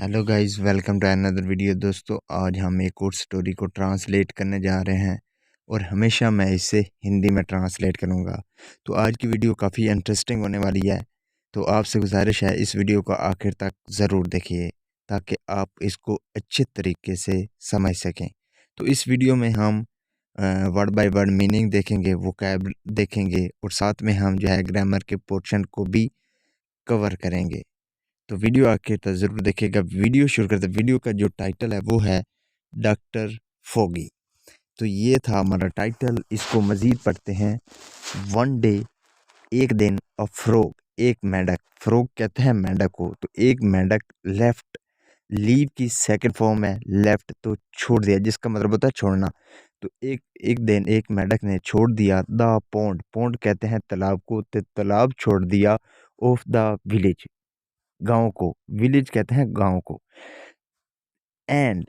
Hello guys, welcome to another video. दोस्तों, आज हम एक और स्टोरी को ट्रांसलेट करने जा रहे हैं और हमेशा मैं इसे हिंदी में ट्रांसलेट करूंगा। तो आज की वीडियो काफ़ी इंटरेस्टिंग होने वाली है। तो आपसे गुजारिश है, इस वीडियो को आखिर तक ज़रूर देखिए ताकि आप इसको अच्छे तरीके से समझ सकें। तो इस वीडियो में हम वर्ड बाय वर्ड मीनिंग देखेंगे, वोकैब देखेंगे और साथ में हम जो है ग्रामर के पोर्शन को भी कवर करेंगे। तो वीडियो आखिर तक ज़रूर देखिएगा। वीडियो शुरू करते। वीडियो का जो टाइटल है वो है डॉक्टर फोगी। तो ये था हमारा टाइटल। इसको मज़ीद पढ़ते हैं। वन डे, एक दिन, अ फ्रॉग, एक मेंढक। फ्रॉग कहते हैं मेंढक को। तो एक मेंढक लेफ्ट, लीव की सेकंड फॉर्म है लेफ्ट, तो छोड़ दिया, जिसका मतलब होता है छोड़ना। तो एक एक दिन एक मेंढक ने छोड़ दिया द पॉन्ड। पॉन्ड कहते हैं तालाब को। तो तालाब छोड़ दिया ऑफ द विलेज, गांव को। विलेज कहते हैं गांव को। एंड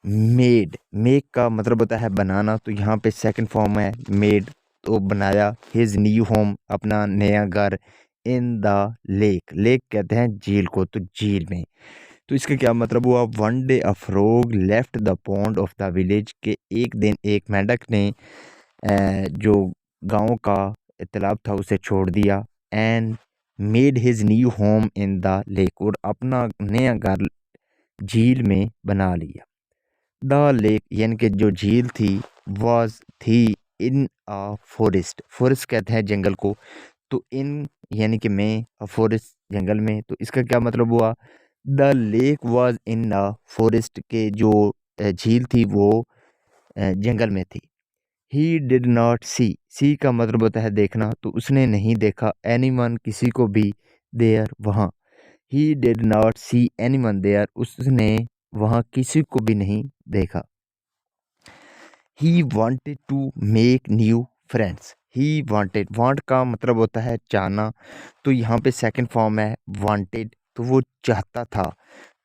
मेड, मेक का मतलब होता है बनाना। तो यहाँ पे सेकंड फॉर्म है मेड, तो बनाया। हिज न्यू होम, अपना नया घर। इन द लेक, लेक कहते हैं झील को, तो झील में। तो इसका क्या मतलब हुआ? One day a frog left the pond of the village, के एक दिन एक मेंढक ने जो गांव का तालाब था उसे छोड़ दिया। And made his new home in the lake, और अपना नया घर झील में बना लिया। द लेक यानी कि जो झील थी, वाज थी इन अ फॉरेस्ट। फॉरेस्ट कहते हैं जंगल को। तो इन यानी कि में, अ फॉरेस्ट जंगल में। तो इसका क्या मतलब हुआ? The lake was in a forest, के जो झील थी वो जंगल में थी। ही डिड नॉट सी, सी का मतलब होता है देखना। तो उसने नहीं देखा एनीवन, किसी को भी, देयर, वहाँ। He did not see anyone there, उसने वहाँ किसी को भी नहीं देखा। He wanted to make new friends. He wanted, want का मतलब होता है चाहना। तो यहाँ पे सेकंड फॉर्म है वांटेड, तो वो चाहता था।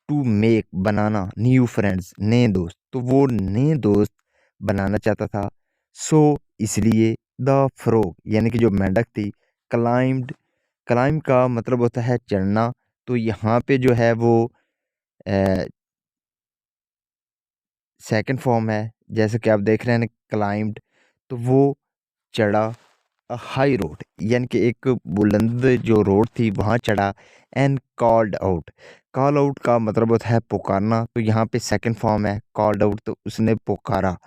टू मेक, बनाना, न्यू फ्रेंड्स, नए दोस्त। तो वो नए दोस्त बनाना चाहता था। सो इसलिए द फ्रॉग यानी कि जो मेंढक थी, क्लाइम्ड, क्लाइम का मतलब होता है चढ़ना। तो यहाँ पे जो है वो सेकंड फॉर्म है, जैसे कि आप देख रहे हैं क्लाइम्ड, तो वो चढ़ा। अ हाई रोड यानी कि एक बुलंद जो रोड थी वहाँ चढ़ा। And called out, call out का मतलब होता है पुकारना। तो यहाँ पे सेकंड फॉर्म है कॉल्ड आउट, तो उसने पुकारा।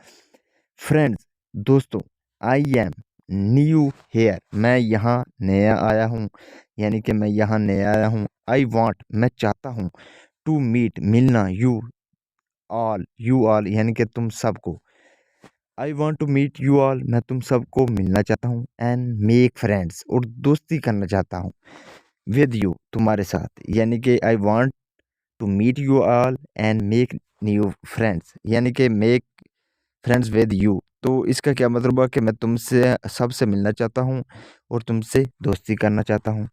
फ्रेंड्स, दोस्तों, आई एम न्यू हेयर, मैं यहाँ नया आया हूँ, यानी कि मैं यहाँ नया आया हूँ। आई वॉन्ट, मैं चाहता हूँ। टू मीट, मिलना। यू ऑल, यू ऑल यानी कि तुम सबको। I want to meet you all, मैं तुम सबको मिलना चाहता हूँ। एंड मेक फ्रेंड्स, और दोस्ती करना चाहता हूँ। विद यू, तुम्हारे साथ, यानी कि I want to meet you all and make new friends, यानी कि मेक फ्रेंड्स विद यू। तो इसका क्या मतलब हुआ कि मैं तुमसे सबसे मिलना चाहता हूँ और तुमसे दोस्ती करना चाहता हूँ।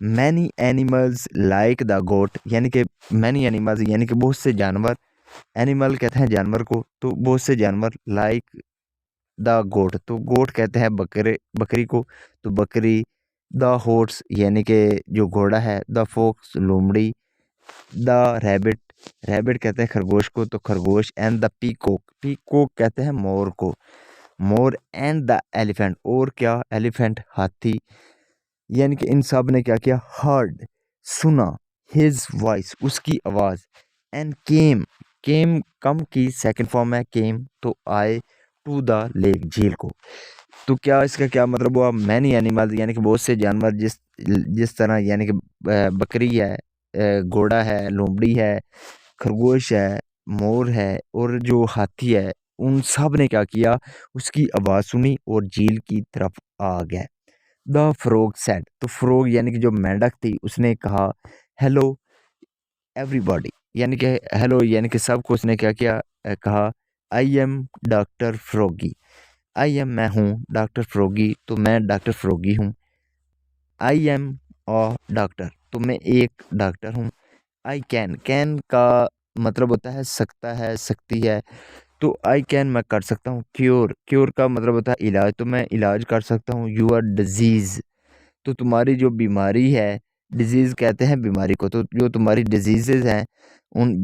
मैनी एनिमल्स लाइक द गोट, यानी कि मैनी एनिमल्स यानी कि बहुत से जानवर। एनिमल कहते हैं जानवर को। तो बहुत से जानवर लाइक द गोट, तो गोट कहते हैं बकरे, बकरी को। तो बकरी। द हॉर्स यानी कि जो घोड़ा है। द फॉक्स, लोमड़ी। द रैबिट, रैबिट कहते हैं खरगोश को, तो खरगोश। एंड द पीकॉक, पीकॉक कहते हैं मोर को, मोर। एंड द एलिफेंट, और क्या? एलिफेंट, हाथी। यानी कि इन सब ने क्या किया? हर्ड, सुना। हिज वॉइस, उसकी आवाज़। एंड केम, केम कम की सेकंड फॉर्म है केम, तो आए। टू द लेक, झील को। तो क्या इसका क्या मतलब हुआ? मैनी एनिमल्स यानी कि बहुत से जानवर, जिस जिस तरह, यानी कि बकरी है, घोड़ा है, लोमड़ी है, खरगोश है, मोर है और जो हाथी है, उन सब ने क्या किया? उसकी आवाज़ सुनी और झील की तरफ आ गए। द फ्रॉग सेड, तो फ्रॉग यानी कि जो मेंढक थी उसने कहा, हेलो एवरीबॉडी, यानी कि हेलो यानी कि सबको उसने क्या किया? कहा, I am doctor froggy. I am, मैं हूँ, डॉक्टर फ्रॉगी, तो मैं डॉक्टर फ्रॉगी हूँ। आई एम अ डॉक्टर, तो मैं एक डॉक्टर हूँ। आई कैन, कैन का मतलब होता है सकता है, सकती है। तो आई कैन, मैं कर सकता हूँ। क्योर, क्योर का मतलब होता है इलाज, तो मैं इलाज कर सकता हूँ। यूर डिजीज़, तो तुम्हारी जो बीमारी है, डिजीज़ कहते हैं बीमारी को। तो जो तुम्हारी डिजीज़ेज़ हैं उन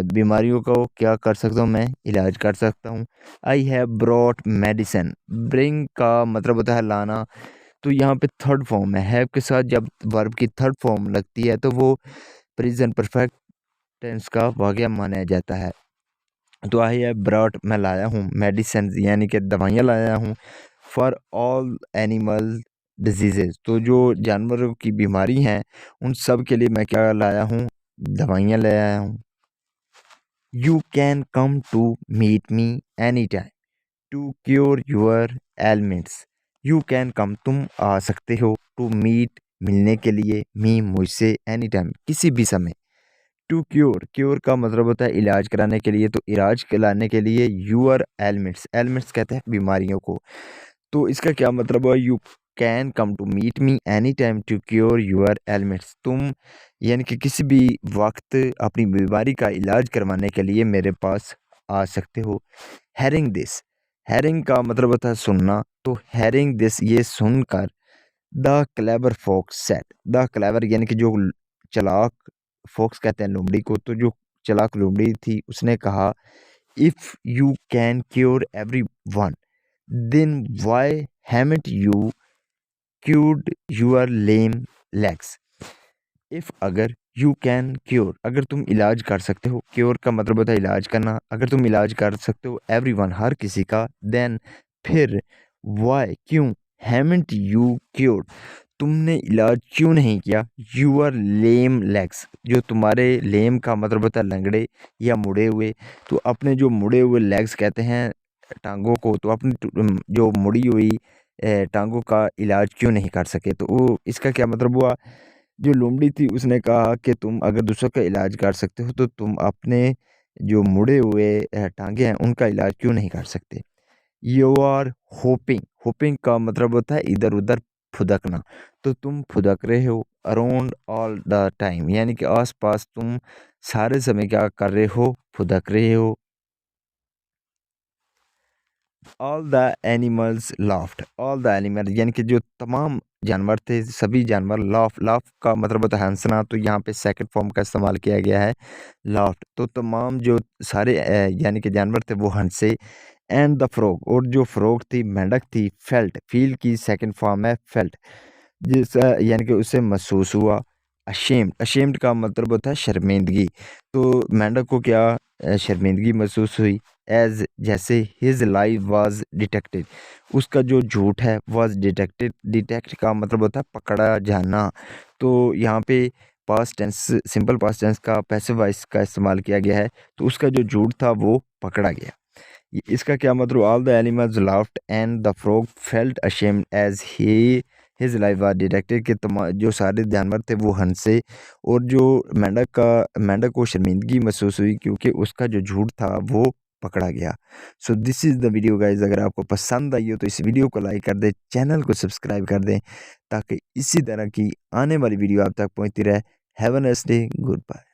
बीमारियों को क्या कर सकता हूँ मैं, इलाज कर सकता हूँ। I have brought medicine. Bring का मतलब होता है लाना, तो यहाँ पे थर्ड फॉर्म है। हैव के साथ जब वर्ब की थर्ड फॉर्म लगती है तो वो प्रेजेंट परफेक्ट टेंस का वाक़या माना जाता है। तो आई हैव ब्रॉट मैं लाया हूँ, मेडिसिन यानी कि दवाइयाँ लाया हूँ, फॉर ऑल एनिमल डिजीज़ेज़, तो जो जानवरों की बीमारी हैं उन सब के लिए मैं क्या लाया हूँ, दवाइयाँ ले आया हूँ। You can come to meet me any time to cure your ailments. You can come तुम आ सकते हो, टू मीट मिलने के लिए, मी मुझसे, एनी टाइम किसी भी समय। टू क्योर, क्योर का मतलब होता है इलाज कराने के लिए, तो इलाज कराने के लिए यूर एलिमेंट्स, एलिमेंट्स कहते हैं बीमारियों को। तो इसका क्या मतलब है, you can come to meet me any time to cure your ailments. तुम यानी कि किसी भी वक्त अपनी बीमारी का इलाज करवाने के लिए मेरे पास आ सकते हो। हैरिंग दिस, हैरिंग का मतलब होता है सुनना, तो हैरिंग दिस ये सुनकर the clever fox said, the clever यानी कि जो चालाक, फॉक्स कहते हैं लोमड़ी को, तो जो चालाक लोमड़ी थी उसने कहा, if you can cure everyone then why haven't you cured your lame legs. If अगर यू कैन क्योर, अगर तुम इलाज कर सकते हो, क्योर का मतलब होता है इलाज करना, अगर तुम इलाज कर सकते हो एवरीवन हर किसी का, देन फिर वाई क्यों, हैवंट यू क्योर तुमने इलाज क्यों नहीं किया, यूर लेम लेग्स, जो तुम्हारे लेम का मतलब होता है लंगड़े या मुड़े हुए, तो अपने जो मुड़े हुए लेग्स कहते हैं टांगों को, तो अपनी जो मुड़ी हुई टांगों का इलाज क्यों नहीं कर सके। तो वो इसका क्या मतलब हुआ, जो लोमड़ी थी उसने कहा कि तुम अगर दूसरों का इलाज कर सकते हो तो तुम अपने जो मुड़े हुए टांगे हैं उनका इलाज क्यों नहीं कर सकते। यू आर होपिंग, होपिंग का मतलब होता है इधर उधर फुदकना, तो तुम फुदक रहे हो अराउंड ऑल द टाइम, यानी कि आसपास तुम सारे समय क्या कर रहे हो, फुदक रहे हो। All the animals laughed, all the animal यानी कि जो तमाम जानवर थे, सभी जानवर, लाफ, लाफ का मतलब होता है हंसना, तो यहाँ पे सेकंड फॉर्म का इस्तेमाल किया गया है लाफ्ड, तो तमाम जो सारे यानी कि जानवर थे वो हंसे। एंड द फ्रॉग, और जो फ्रॉग थी मेंढक थी, फेल्ट, फील की सेकंड फॉर्म है फेल्ट, जिस यानी कि उसे महसूस हुआ। अशेम्ड, अशेम्ड का मतलब होता है शर्मिंदगी, तो मेंढक को क्या शर्मिंदगी महसूस हुई। एज जैसे हिज लाइफ वाज डिटेक्टेड, उसका जो झूठ है वाज डिटेक्टेड, डिटेक्ट का मतलब होता है पकड़ा जाना, तो यहाँ पे past tense, simple past tense का पैसिव वॉइस का इस्तेमाल किया गया है, तो उसका जो झूठ था वो पकड़ा गया। इसका क्या मतलब, all the animals laughed and the frog felt ashamed as he his life was detected, कि जो सारे जानवर थे वो हंसे, और जो मेंढक को शर्मिंदगी महसूस हुई क्योंकि उसका जो झूठ था वो पकड़ा गया। So this is the video guys, अगर आपको पसंद आई हो तो इस वीडियो को लाइक कर दें, चैनल को सब्सक्राइब कर दें, ताकि इसी तरह की आने वाली वीडियो आप तक पहुंचती रहे। Have a nice day, good bye.